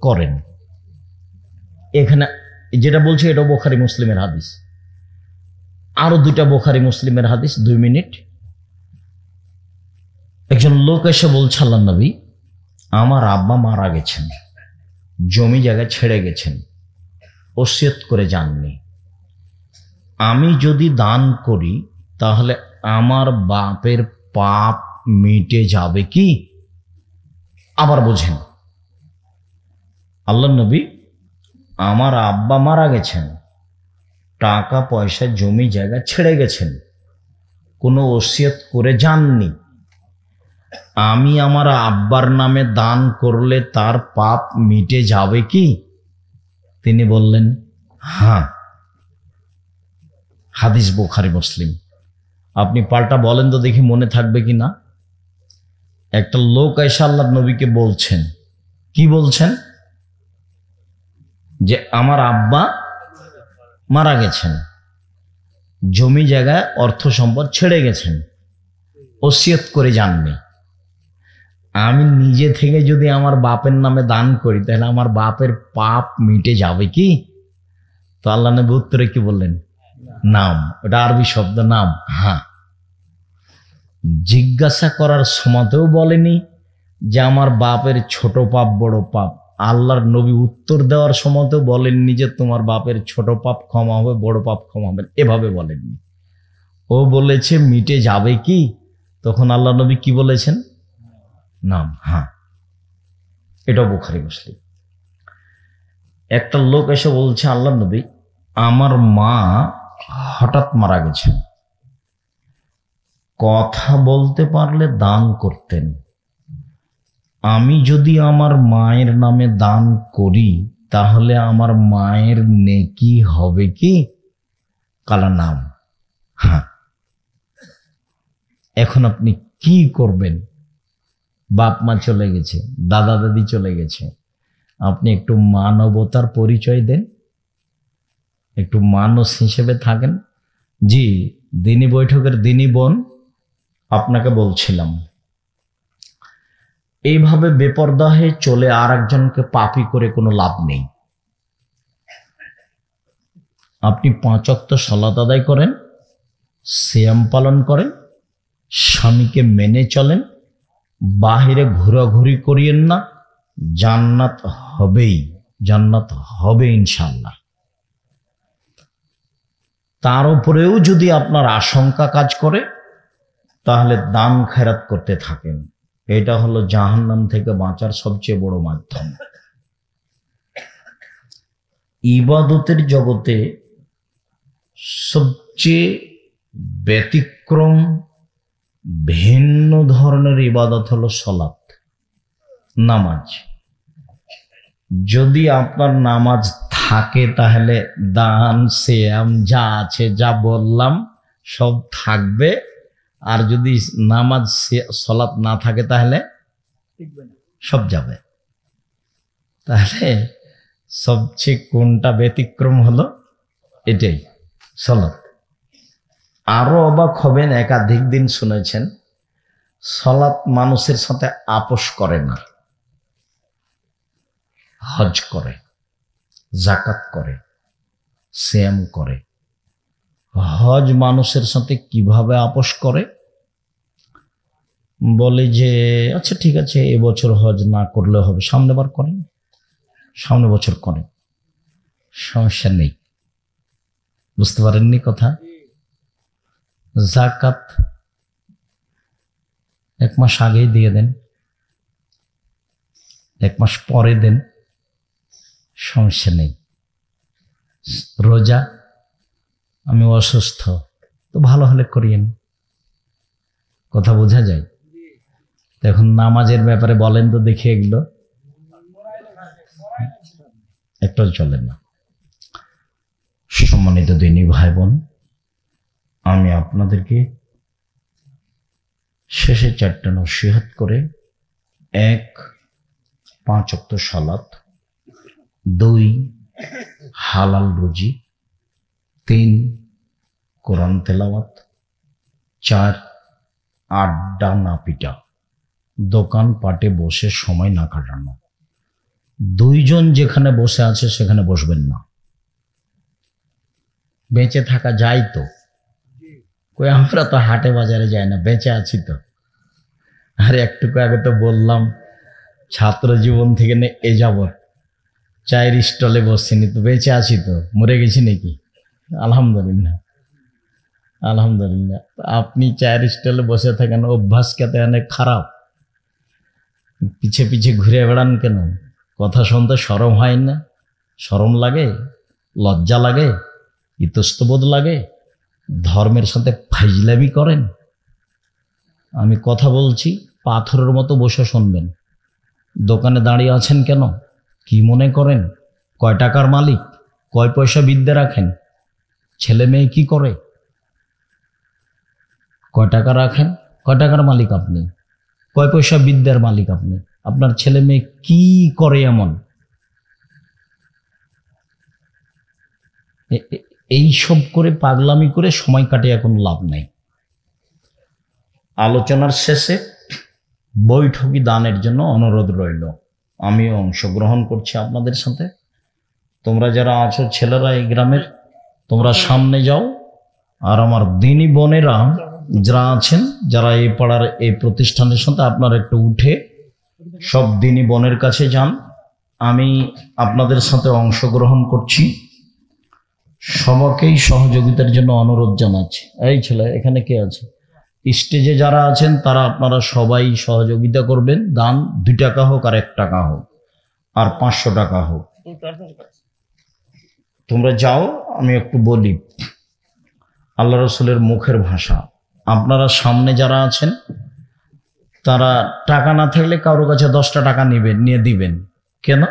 করেন। এখানে যেটা বলছি এটা বুখারী মুসলিমের হাদিস। আরো দুইটা বুখারী মুসলিমের হাদিস, 2 মিনিট। একজন লোক এসে বলছে, আল্লাহর নবী, আমার আব্বা মারা গেছেন, জমি জায়গা ছেড়ে গেছেন, ওসিয়ত করে যাননি। আমি যদি দান করি তাহলে আমার বাপের পাপ মিটে যাবে কি? আবার বোঝেন, আল্লাহর নবী, আমার আব্বা মারা গেছেন, টাকা পয়সা জমি জায়গা ছেড়ে গেছেন, কোনো ওসিয়ত করে যাননি। আমি আমার আব্বার নামে দান করলে তার পাপ মিটে যাবে কি? তিনি বললেন হ্যাঁ। হাদিস বুখারী মুসলিম। আপনি পাল্টা বলেন তো দেখি মনে থাকবে কি না। একটা লোক আয়েশা আল্লাহর নবীকে বলছেন, কি বলছেন? যে আমার আব্বা মারা গেছেন, জমি জায়গায় অর্থ সম্পদ ছেড়ে গেছেন, ওসিয়ত করে যাননি। আমি নিজে থেকে যদি আমার বাপের নামে দান করি তাহলে আমার বাপের পাপ মিটে যাবে কি? তো আল্লাহ নবী উত্তরে কি বললেন? নাম। ওটা আরবি শব্দ নাম, হ্যাঁ। জিজ্ঞাসা করার সময়তেও বলেনি যে আমার বাপের ছোট পাপ বড় পাপ। আল্লাহর নবী উত্তর দেওয়ার সময়তেও বলেননি যে তোমার বাপের ছোট পাপ ক্ষমা হবে, বড় পাপ ক্ষমা হবে, এভাবে বলেননি। ও বলেছে মিটে যাবে কি? তখন আল্লাহ নবী কি বলেছেন? নাম, হ্যাঁ। এটা বুখারী মুসলিম। একটা লোক এসে বলছে, আল্লাহ নবী আমার মা হঠাৎ মারা গেছেন, কথা বলতে পারলে দান করতেন। আমি যদি আমার মায়ের নামে দান করি তাহলে আমার মায়ের নেকি হবে কি? কালা নাম, হ্যাঁ। এখন আপনি কি করবেন? বাপ মা চলে গেছে, দাদা দাদি চলে গেছে, আপনি একটু মানবতার পরিচয় দেন, একটু মানুষ হিসেবে থাকেন। জি, দিনী বৈঠকের দিনী বোন, আপনাকে বলছিলাম এইভাবে বেপরদা হয়ে চলে আর একজনকে পাপী করে কোনো লাভ নেই। আপনি 5 ওয়াক্ত সালাত আদায় করেন, সিয়াম পালন করেন, স্বামীকে মেনে চলেন, বাহিরে ঘোরাঘুরি করিয়েন না, জান্নাত হবেই, জান্নাত হবে ইনশাআল্লাহ। তার উপরেও যদি আপনার আশঙ্কা কাজ করে তাহলে দান খেরাত করতে থাকেন। এটা হলো জাহান্নাম থেকে বাঁচার সবচেয়ে বড় মাধ্যম। ইবাদতের জগতে সবচেয়ে ব্যতিক্রম ভিন্ন ধরনের ইবাদত হলো সালাত, নামাজ। যদি আপনার নামাজ থাকে তাহলে দান সিয়াম যা আছে, যা বললাম সব থাকবে। আর যদি নামাজ সালাত না থাকে তাহলে সব যাবে। তাহলে সবচেয়ে কোনটা ব্যতিক্রম হলো? এটাই, সালাত। আরো অবাক হবেন, একাধিক দিন শুনেছেন সালাত মানুষের সাথে আপোষ করে না। হজ করে, যাকাত করে, সিয়াম করে। হজ মানুষের সাথে কিভাবে আপোষ করে? বলে যে আচ্ছা ঠিক আছে, এবছর হজ না করলে হবে, সামনে বার করেন, সামনে বছর করেন, সমস্যা নেই। বুঝতে পারেননি কথা? যাকাত 1 মাস আগেই দিয়ে দেন, 1 মাস পরে দেন, সমস্যা নেই। রোজা, আমি অসুস্থ, তো ভালো হলে করিয়েন। কথা বোঝা যায়? এখন নামাজের ব্যাপারে বলেন তো দেখি, এগুলো একটু চলে না। সম্মানিত দিনী ভাই বোন, আমি আপনাদেরকে শেষে 4টা নসিহত করে, 1 5 ওয়াক্ত সালাত, 2 হালাল রুজি, 3 কোরআন তেলাওয়াত, 4 আড্ডা না পিটা, দোকান পাটে বসে সময় না কাটানো। 2 জন যেখানে বসে আছে সেখানে বসবেন না। বেঁচে থাকা যায় তো? কই আমরা তো হাটে বাজারে যাই না, বেঁচে আছি তো। আর একটুকু আগে তো বললাম ছাত্র জীবন থেকে এ যাবৎ চায়ের স্টলে বসছিনি, তো বেঁচে আছি তো, মরে গেছি নাকি? আলহামদুলিল্লাহ, আলহামদুলিল্লাহ। আপনি চায়ের স্টলে বসে থাকেন, অভ্যাস খেতে অনেক খারাপ। পিছে পিছে ঘুরে বেড়ান কেন? কথা শুনতে শরম হয় না? শরম লাগে, লজ্জা লাগে? ইতস্তবোধ লাগে? ধর্মের সাথে ফাইজলামি করেন? আমি কথা বলছি, পাথরের মতো বসে শুনবেন। দোকানে দাঁড়িয়ে আছেন কেন? কি মনে করেন? কয় টাকার মালিক? কয় পয়সা বিদ্যা রাখেন? ছেলে মেয়ে কি করে? কয় টাকা রাখেন? কয় টাকার মালিক আপনি? কয় পয়সা বিদ্যার মালিক আপনি? আপনার ছেলে মেয়ে কি করে? এমন এই সব করে পাগলামি করে সময় কাটিয়ে এখন লাভ নাই। আলোচনার শেষে বৈঠকি দানের জন্য অনুরোধ রইল। আমিও অংশগ্রহণ করছি আপনাদের সাথে। তোমরা যারা আছো ছেলেরা এই গ্রামের, তোমরা সামনে যাও। আর আমার দিনী বোনেরা যারা আছেন, যারা এই পাড়ার এই প্রতিষ্ঠানের সাথে, আপনারা একটু উঠে সব দিনী বোনের কাছে যান। আমি আপনাদের সাথে অংশগ্রহণ করছি। সবাইকেই সহযোগিতার জন্য অনুরোধ জানাচ্ছি। এই ছেলে, এখানে কে আছে? স্টেজে যারা আছেন তারা আপনারা সবাই সহযোগিতা করবেন। দান 2 টাকা হোক আর 1 টাকা হোক আর 500 টাকা হোক। তোমরা যাও, আমি একটু বলি আল্লাহ রসুলের মুখের ভাষা। আপনারা সামনে যারা আছেন তারা টাকা না থাকলে কারোর কাছে 10টা টাকা নিয়ে দিবেন। কেন?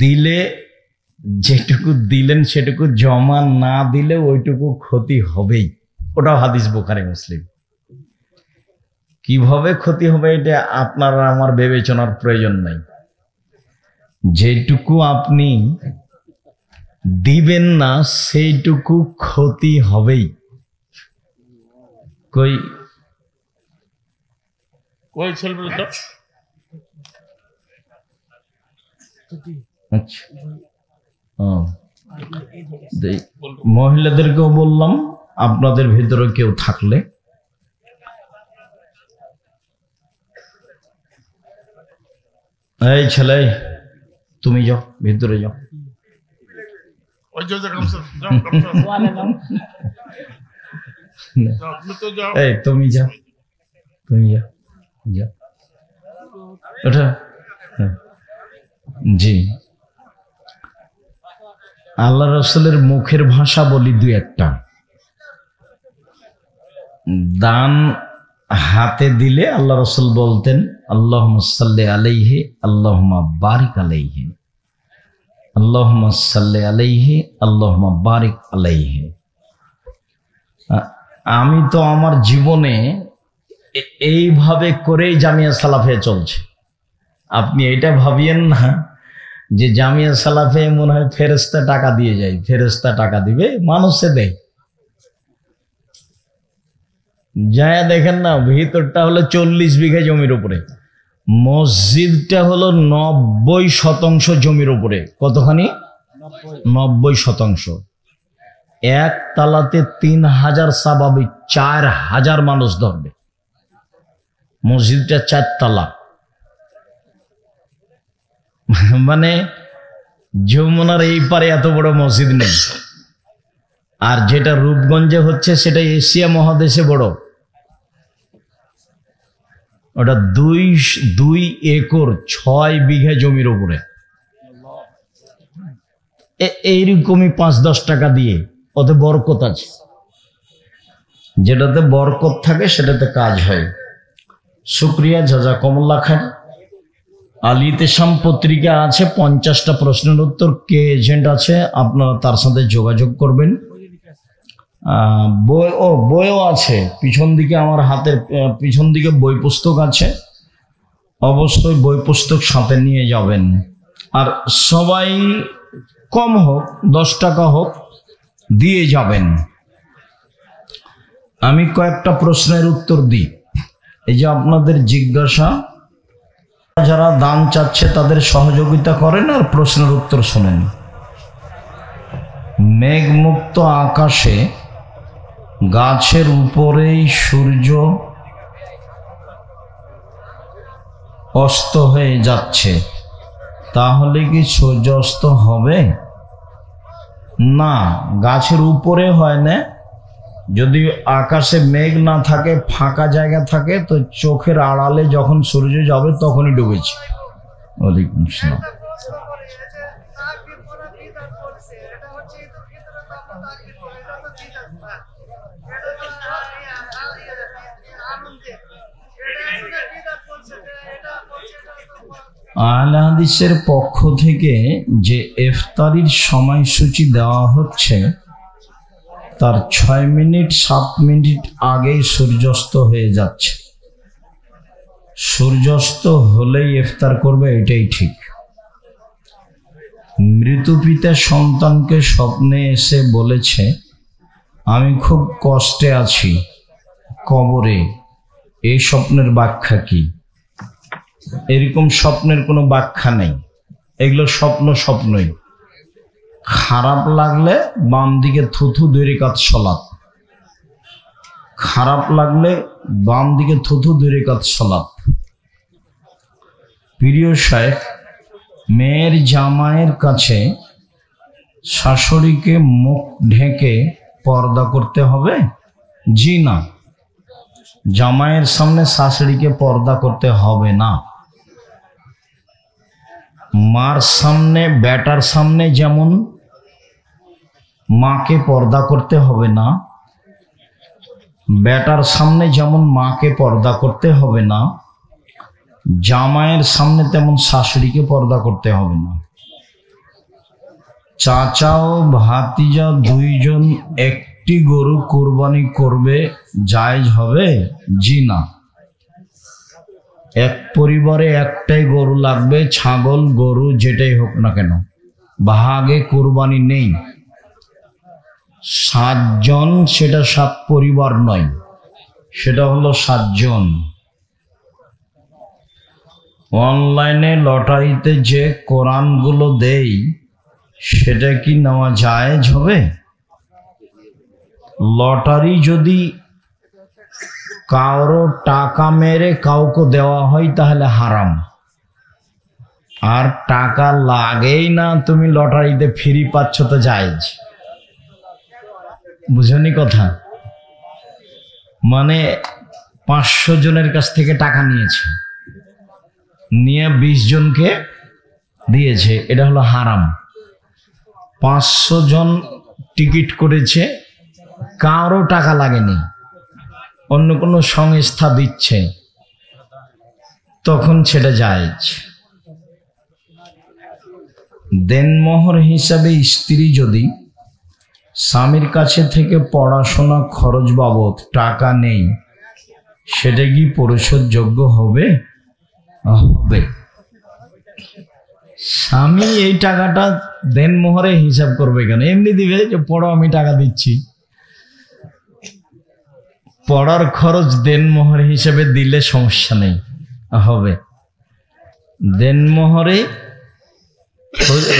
দিলে যেটুকু দিলেন সেটুকু জমা না দিলে ওইটুকু ক্ষতি হবেই। ওটাও হাদিস বুখারী মুসলিম। কিভাবে ক্ষতি হবে এটা আপনার আমার বিবেচনার প্রয়োজন নাই। যেটুকু আপনি দিবেন না সেইটুকু ক্ষতি হবেই। কই আচ্ছা, মহিলাদেরকেও বললাম, আপনাদের ভিতরে কেউ থাকলে এই ছেলে তুমি যাও, ভিতরে যাও। এই তুমি যাও, তুমি যাও, যাও ওটা। জি, আল্লাহ রসুলের মুখের ভাষা বলি 2-1টা। দান হাতে দিলে আল্লাহ রসুল বলতেন আল্লাহুম্মা সাল্লি আলাইহি আল্লাহুম্মা বারিক আলাইহি, আল্লাহুম্মা সাল্লি আলাইহি আল্লাহুম্মা বারিক আলাইহি। আমি তো আমার জীবনে এইভাবে করেই জামিয়া সালাফে চলছে। আপনি এটা ভাবিয়েন না যে জামিয়া সালাফে মনে হয় ফেরেশতা টাকা দিয়ে যায়। ফেরেশতা টাকা দিবে, মানুষে দেয়। যায় দেখেন না, ভিতরটা হলো 40 বিঘা জমির উপরে, মসজিদটা হলো 90% জমির উপরে। কতখানি? 90%। এক তালাতে 3000 স্বাভাবিক 4000 মানুষ ধরবে। মসজিদটা 4 তালা, মানে যমুনার এই পারে এত বড় মসজিদ নেই। আর যেটা রূপগঞ্জে হচ্ছে সেটা এশিয়া মহাদেশে বড়। ওটা 2 একর 6 বিঘা জমির উপরে। এইরকমই 5-10 টাকা দিয়ে, ওতে বরকত আছে। যেটাতে বরকত থাকে সেটাতে কাজ হয়। শুক্রিয়া, জাযাকুমুল্লাহ খান। আল ইতিসাম পত্রিকা আছে, 50টা প্রশ্নের উত্তর। কে এজেন্ট আছে আপনারা তার সাথে যোগাযোগ করবেন। বইও আছে পিছন দিকে, আমার হাতের পিছন দিকে বই পুস্তক আছে। অবশ্যই বই পুস্তক সাথে নিয়ে যাবেন। আর সবাই কম হোক 10 টাকা হোক দিয়ে যাবেন। আমি কয়েকটা প্রশ্নের উত্তর দিই। এই যে আপনাদের জিজ্ঞাসা, যারা দান চাচ্ছে তাদের সহযোগিতা করেন আর প্রশ্নের উত্তর শোনেন। মেঘমুক্ত আকাশে গাছের উপরেই সূর্য অস্ত হয়ে যাচ্ছে, তাহলে কি সূর্য অস্ত হবে? না, গাছের উপরে হয় না। যদি আকাশে মেঘ না থাকে, ফাঁকা জায়গা থাকে, তো চোখের আড়ালে যখন সূর্য যাবে তখনই ডুবেছে। ওয়ালাইকুম আসসালাম। আহলে হাদিসের পক্ষ থেকে যে ইফতারির সময়সূচি দেওয়া হচ্ছে তার 6 মিনিট 7 মিনিট আগেই সূর্যাস্ত হয়ে যাচ্ছে। সূর্যাস্ত হলেই ইফতার করবে, এটাই ঠিক। মৃত পিতা সন্তানকে স্বপ্নে এসে বলেছে, আমি খুব কষ্টে আছি কবরে, এই স্বপ্নের ব্যাখ্যা কি? এরকম স্বপ্নের কোনো ব্যাখ্যা নেই, এগুলো স্বপ্নই। খারাপ লাগলে বাম দিকে থুথু 2 রাকাত সালাত, খারাপ লাগলে বাম দিকে থুথু 2 রাকাত সালাত। প্রিয় শাইখ, মেয়ের জামাইয়ের কাছে শাশুড়িকে মুখ ঢেকে পর্দা করতে হবে? জি না, জামাইয়ের সামনে শাশুড়িকে পর্দা করতে হবে না। মার সামনে, বেটার সামনে যেমন মাকে পর্দা করতে হবে না, বেটার সামনে যেমন মাকে পর্দা করতে হবে না, জামাইয়ের সামনে তেমন শাশুড়িকে পর্দা করতে হবে না। চাচা ও ভাতিজা 2 জন একটি গরু কুরবানি করবে, জায়েজ হবে? জি না। এক পরিবারে একটাই গরু লাগবে, ছাগল গরু যেটাই হোক না কেন, ভাগে কুরবানি নেই। 7 জন, সেটা 7 পরিবার নয়, সেটা হলো 7 জন। অনলাইনে লটারিতে যে কোরআনগুলো দেই সেটা কি নেওয়া জায়েজ হবে? লটারি যদি কারো টাকা মেরে কাউকে দেওয়া হয় তাহলে হারাম। আর টাকা লাগেই না, তুমি লটারিতে ফ্রি পাচ্ছ তো জায়েজ। বুঝনি কথা? মানে 500 জনের কাছ থেকে টাকা নিয়েছে, নিয়ে 20 জনকে দিয়েছে, এটা হলো হারাম। 500 জন টিকিট করেছে, কারো টাকা লাগেনি, অন্য কোনো সংস্থা দিচ্ছে, তখন সেটা জায়েজ। দেনমোহর হিসাবে স্ত্রী যদি স্বামীর কাছে থেকে পড়াশোনা খরচ বাবদ টাকা নেই, সেটা কি পরিশোধযোগ্য হবে? হবে। স্বামী এই টাকাটা দেনমোহরে হিসাব করবে কেন? এমনি দিবে যে পড়ো, আমি টাকা দিচ্ছি। পড়ার খরচ দেনমোহর হিসেবে দিলে সমস্যা নেই, হবে। দেনমোহরে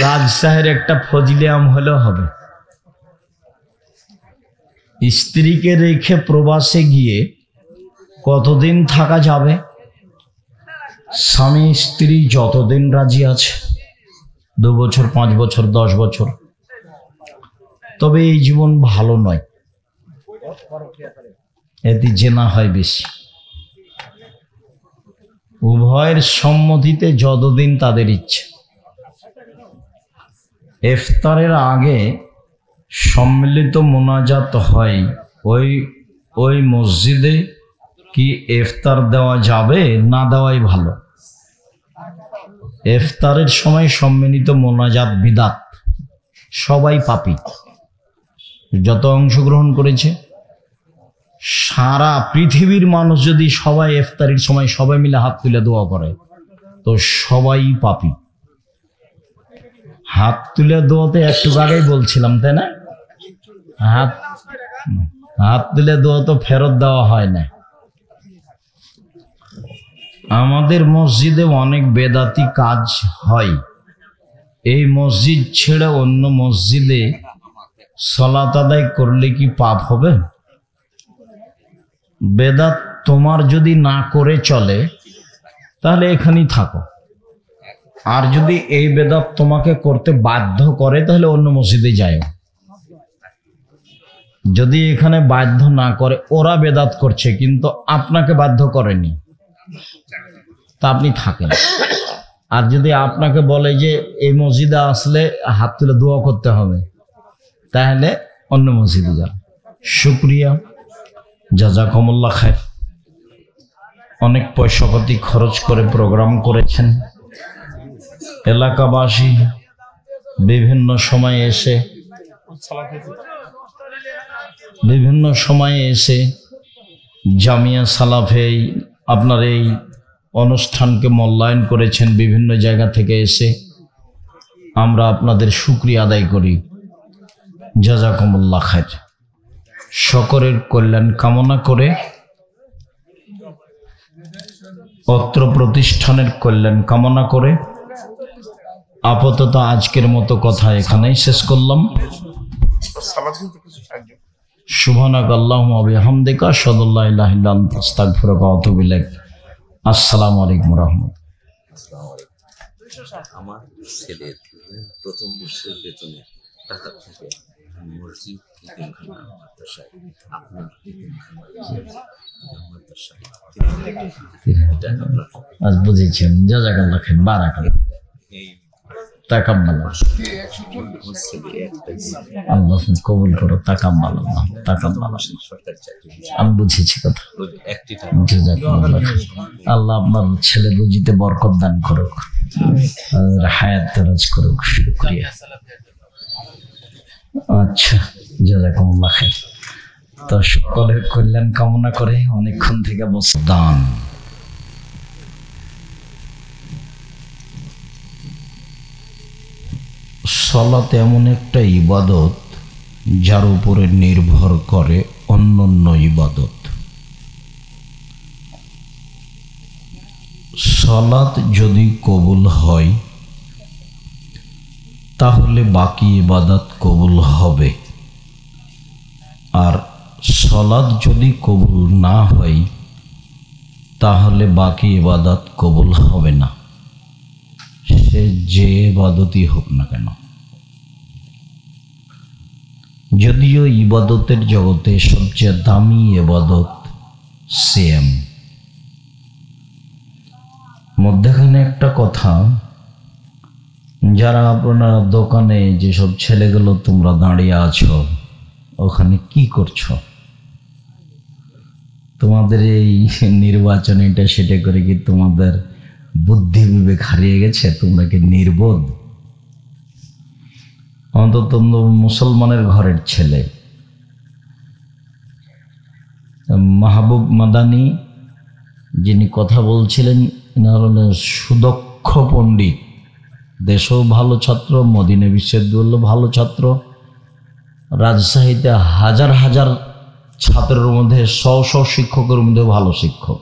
রাজশাহের একটা ফজলে আম হলেও হবে। স্ত্রীকে রেখে প্রবাসে গিয়ে কতদিন থাকা যাবে? স্বামী স্ত্রী যতদিন রাজি আছে, 2 বছর, 5 বছর, 10 বছর। তবে এই জীবন ভালো নয়, এতে জেনা হয় বেশি। উভয়ের সম্মতিতে যতদিন তাদের ইচ্ছে। ইফতারের আগে সম্মিলিত মোনাজাত হয়, ওই মসজিদে কি ইফতার দেওয়া যাবে? না দেওয়াই ভালো। ইফতারের সময় সম্মিলিত মোনাজাত বিদআত, সবাই পাপী। যত অংশগ্রহণ করেছে সারা পৃথিবীর মানুষ যদি সবাই ইফতারির সময় সবাই মিলে হাত তুলে দোয়া করে তো সবাই পাপী। হাত তুলে দোয়াতে একটু আগেই বলছিলাম, তাই না? হাত তুলে দোয়া তো ফেরত দেওয়া হয় না। আমাদের মসজিদে অনেক বেদাতি কাজ হয়। এই মসজিদ ছেড়ে অন্য মসজিদে সালাত আদায় করলে কি পাপ হবে? বেদাত তোমার যদি না করে চলে তাহলে এখানেই থাকো, আর যদি এই বেদাত তোমাকে করতে বাধ্য করে তাহলে অন্য মসজিদে যাও। যদি এখানে বাধ্য না করে, ওরা বেদাত করছে কিন্তু আপনাকে বাধ্য করেনি, তা আপনি থাকেন। আর যদি আপনাকে বলে যে এই মসজিদে আসলে হাত তুলে দোয়া করতে হবে, তাহলে অন্য মসজিদে যান। শুকরিয়া, জাযাকুমুল্লাহ খায়র। অনেক পয়সাপাতি খরচ করে প্রোগ্রাম করেছেন। এলাকাবাসী বিভিন্ন সময়ে এসে জামিয়া সালাফে আপনার এই অনুষ্ঠানকে মূল্যায়ন করেছেন। বিভিন্ন জায়গা থেকে এসে আমরা আপনাদের শুকরিয়া আদায় করি। জাযাকুমুল্লাহ খায়র। সকলের কল্যাণ কামনা করে, অত্র প্রতিষ্ঠানের কল্যাণ কামনা করে আপাতত আজকের মতো কথা এখানেই শেষ করলাম। সুবহানাকাল্লাহুম্মা ওয়া বিহামদিকা আশহাদু আল্লা ইলাহা ইল্লা আনতা আস্তাগফিরুকা ওয়া আতুবু ইলাইক। আসসালামু আলাইকুম ওয়া রাহমাতুল্লাহ। আমার ছেলের প্রথম বর্ষের বেতনে টাকা থেকে মসজিদ মাদ্রাসায় আপনার আজ বুঝেছেন। জাযাকাল্লাহ খায়র, বারাকাল্লাহ, তাকাব্বালাল্লাহ। আল্লাহ কবুল করো, তাকাব্বালাল্লাহ, তাকাব্বালাল্লাহ। আমি বুঝেছি কথা। জাযাকাল্লাহ খায়র। আল্লাহ আপনার ছেলে রুজিতে বরকত দান করুক, হায়াত দারাজ করুক। শুকরিয়া। আচ্ছা, জাযাকুমুল্লাহ খায়র। তো সকলের কল্যাণ কামনা করে অনেকক্ষণ থেকে বসে দান। সালাত এমন একটা ইবাদত যার উপরে নির্ভর করে অন্যান্য ইবাদত। সালাত যদি কবুল হয় তাহলে বাকি ইবাদত কবুল হবে, আর সালাত যদি কবুল না হয় তাহলে বাকি ইবাদত কবুল হবে না, সে যে ইবাদতই হোক না কেন। যদিও ইবাদতের জগতে সবচেয়ে দামি ইবাদত সিয়াম। মধ্যখানে একটা কথা, যারা আপনারা দোকানে যেসব ছেলেগুলো তোমরা দাঁড়িয়ে আছো ওখানে কি করছো? তোমাদের এই নির্বাচন এটা সেটা করে কি তোমাদের বুদ্ধি বিবেক হারিয়ে গেছে? তোমরা কি নির্বোধ? অন্তত মুসলমানের ঘরের ছেলে মাহবুব মাদানী যিনি কথা বলছিলেন, এনার হলেন সুদক্ষ পণ্ডিত, দেশেও ভালো ছাত্র, মদিনা বিশ্ববিদ্যালয় ভালো ছাত্র, রাজশাহীতে হাজার হাজার ছাত্রের মধ্যে শ শিক্ষকের মধ্যে ভালো শিক্ষক।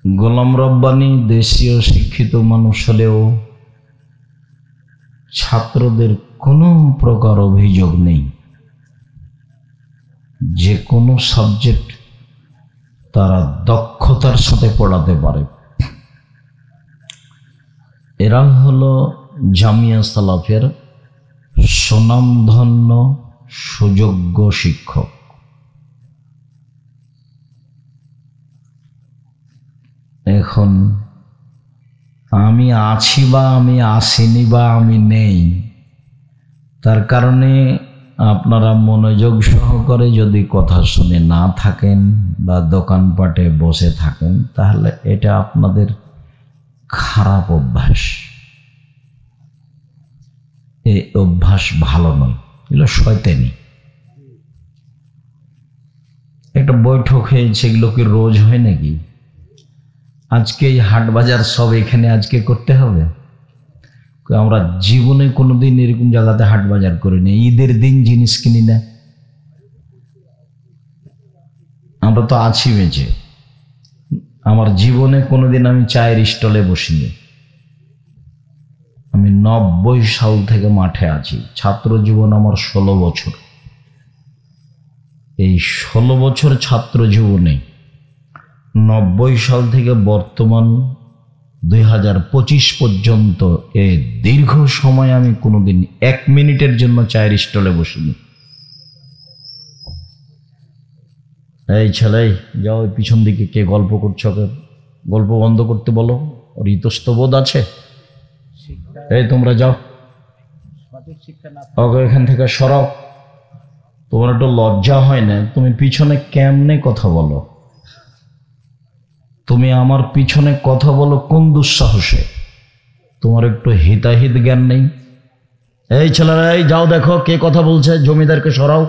গোলাম রব্বানী দেশীয় শিক্ষিত মানুষ হলেও ছাত্রদের কোনো প্রকার অভিযোগ নেই, যে কোনো সাবজেক্ট তারা দক্ষতার সাথে পড়াতে পারে। এরা হলো জামিয়া সালাফের সুনামধন্য সুযোগ্য শিক্ষক। এখন আমি আছি বা আমি আসিনি বা আমি নেই, তার কারণে আপনারা মনোযোগ সহকারে যদি কথা শুনে না থাকেন বা দোকানপাটে বসে থাকেন তাহলে এটা আপনাদের খারাপ অভ্যাস। এই অভ্যাস ভালো নয়, এগুলো শয়তানি। একটা বৈঠক হয়েছে, এগুলো কি রোজ হয় নাকি? আজকে এই হাট বাজার সব এখানে আজকে করতে হবে? আমরা জীবনে কোনোদিন এরকম জায়গাতে হাট বাজার করিনি। ঈদের দিন জিনিস কিনি না, আমরা তো আছি বেঁচে। আমার জীবনে কোনোদিন আমি চায়ের স্টলে বসিনি। আমি 90 সাল থেকে মাঠে আছি। ছাত্র জীবন আমার 16 বছর। এই 16 বছর ছাত্র জীবনে 90 সাল থেকে বর্তমান 2025 পর্যন্ত এই দীর্ঘ সময় আমি কোনোদিন 1 মিনিটের জন্য চায়ের স্টলে বসিনি। এই ছেলে যাও পিছন দিকে, কে গল্প করছো? গল্প বন্ধ করতে বলো। ওর ইতস্তবোধ আছে? এই তোমরা যাও, ওকে এখান থেকে সরাও। তোমার একটু লজ্জা হয় না? তুমি পিছনে কেমনে কথা বলো? তুমি আমার পিছনে কথা বলো কোন দুঃসাহসে? তোমার একটু হিতাহিত জ্ঞান নেই? এই ছেলেরা, এই যাও দেখো কে কথা বলছে, জমিদারকে সরাও।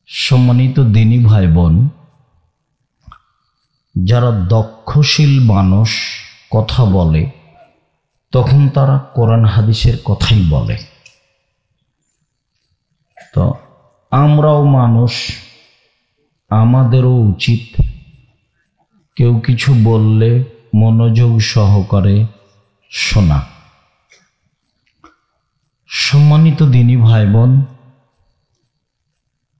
সম্মানিত দিনী ভাই বোন, যারা দক্ষশীল মানুষ কথা বলে তখন তারা কোরআন হাদিসের কথাই বলে। তো আমরাও মানুষ, আমাদেরও উচিত কেউ কিছু বললে মনোযোগ সহকারে শোনা। সম্মানিত দিনী ভাই বোন,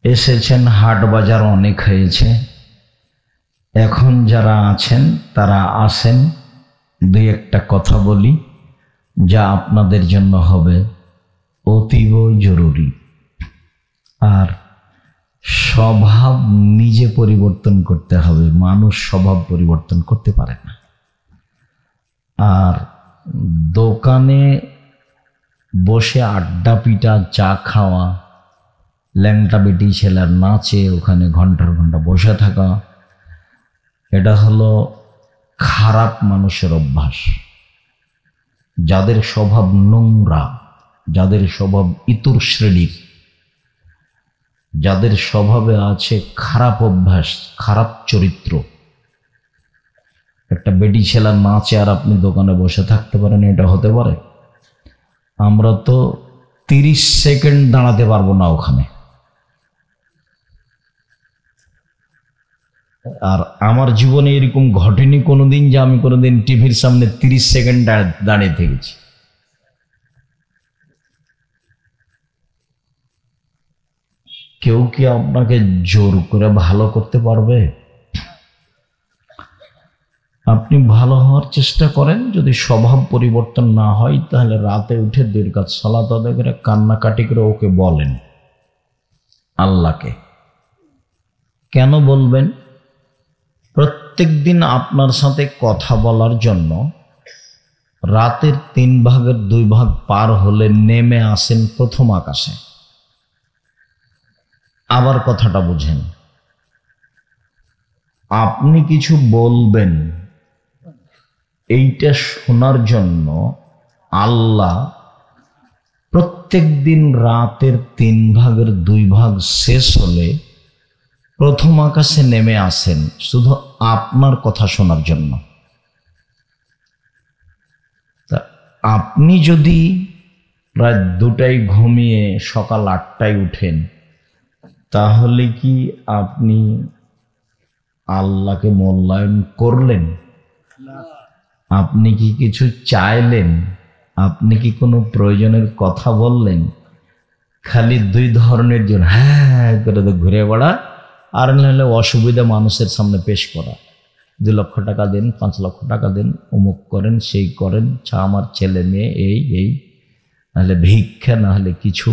এসেছেন, হাট বাজার অনেক হয়েছে, এখন যারা আছেন তারা আসেন, দুই একটা কথা বলি যা আপনাদের জন্য হবে অতীব জরুরি। আর স্বভাব নিজে পরিবর্তন করতে হবে, মানুষ স্বভাব পরিবর্তন করতে পারে না। আর দোকানে বসে আড্ডা পিটা, চা খাওয়া, ল্যাংটা বেটি ছেলের নাচে ওখানে ঘন্টার ঘন্টা বসে থাকা, এটা হলো খারাপ মানুষের অভ্যাস। যাদের স্বভাব নোংরা, যাদের স্বভাব ইতর শ্রেণীর, যাদের স্বভাবে আছে খারাপ অভ্যাস, খারাপ চরিত্র। একটা বেটি ছেলের নাচে আর আপনি দোকানে বসে থাকতে পারেন, এটা হতে পারে? আমরা তো 30 সেকেন্ড দাঁড়াতে পারবো না ওখানে। আর আমার জীবনে এরকম ঘটেনি কোনোদিন যে আমি কোনোদিন টিভির সামনে 30 সেকেন্ড দাঁড়িয়ে থেকেছি। কেউ কি আপনাকে জোর করে ভালো করতে পারবে? আপনি ভালো হওয়ার চেষ্টা করেন, যদি স্বভাব পরিবর্তন না হয় তাহলে রাতে উঠে 2 রাকাত সালাত আদায় করে কান্নাকাটি করে ওকে বলেন, আল্লাহকে। কেন বলবেন? প্রত্যেক দিন আপনার সাথে কথা বলার জন্য রাতের 3 ভাগের 2 ভাগ পার হলে নেমে আসেন প্রথম আকাশে। আবার কথাটা বুঝেন, আপনি কিছু বলবেন, এইটা শোনার জন্য আল্লাহ প্রত্যেক দিন রাতের 3 ভাগের 2 ভাগ শেষ হলে প্রথম আকাশে নেমে আসেন শুধু আপনার কথা শোনার জন্য। তা আপনি যদি রাত 2টায় ঘুমিয়ে সকাল 8টায় উঠেন, তাহলে কি আপনি আল্লাহকে মূল্যায়ন করলেন? আপনি কি কিছু চাইলেন? আপনি কি কোনো প্রয়োজনের কথা বললেন? খালি 2 ধরনের জন, হ্যাঁ করে তো ঘুরে বেড়া, আর নাহলে অসুবিধা মানুষের সামনে পেশ করা। 2 লক্ষ টাকা দেন, 5 লক্ষ টাকা দেন, অমুক করেন, সেই করেন, আমার ছেলে মেয়ে এই, নাহলে ভিক্ষা, নাহলে কিছু।